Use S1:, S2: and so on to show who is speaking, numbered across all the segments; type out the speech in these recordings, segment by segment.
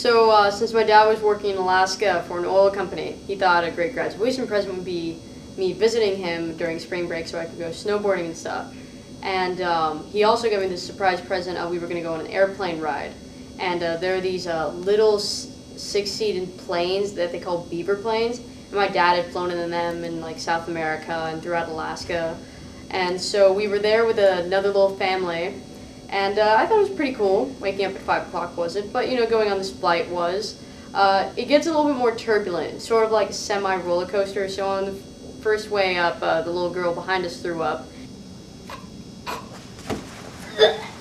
S1: Since my dad was working in Alaska for an oil company, he thought a great graduation present would be me visiting him during spring break so I could go snowboarding and stuff. And he also gave me this surprise present. We were going to go on an airplane ride. And there are these little six-seated planes that they call beaver planes. And my dad had flown in them in like South America and throughout Alaska. And so we were there with another little family. And I thought it was pretty cool. Waking up at 5 o'clock wasn't, but you know, going on this flight was. It gets a little bit more turbulent, sort of like a semi-roller coaster. So on the first way up, the little girl behind us threw up.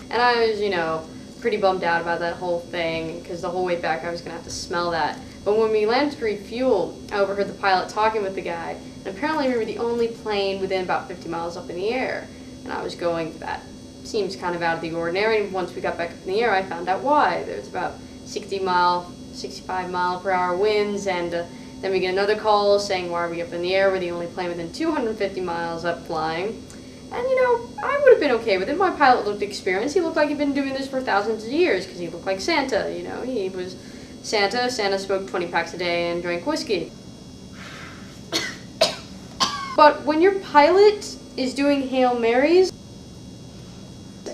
S1: And I was, you know, pretty bummed out about that whole thing, because the whole way back I was going to have to smell that. But when we landed to refuel, I overheard the pilot talking with the guy, and apparently we were the only plane within about 50 miles up in the air. And I was going, that seems kind of out of the ordinary, and once we got back up in the air, I found out why. There's about 65 mile per hour winds, and then we get another call saying, why are we up in the air? We're the only plane within 250 miles up flying. And, you know, I would have been okay with it. My pilot looked experienced. He looked like he'd been doing this for thousands of years, because he looked like Santa, you know. He was Santa. Santa smoked 20 packs a day and drank whiskey. But when your pilot is doing Hail Marys,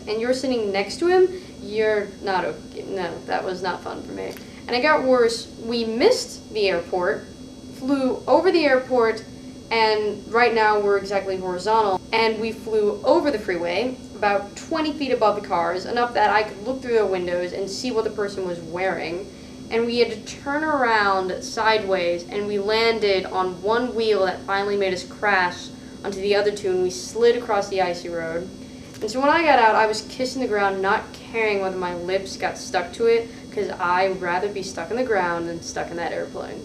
S1: and you're sitting next to him, you're not okay. No, that was not fun for me. And it got worse. We missed the airport, flew over the airport, and right now we're exactly horizontal, and we flew over the freeway about 20 feet above the cars, enough that I could look through the windows and see what the person was wearing, and we had to turn around sideways, and we landed on one wheel that finally made us crash onto the other two, and we slid across the icy road. And so when I got out, I was kissing the ground, not caring whether my lips got stuck to it, because I'd rather be stuck in the ground than stuck in that airplane.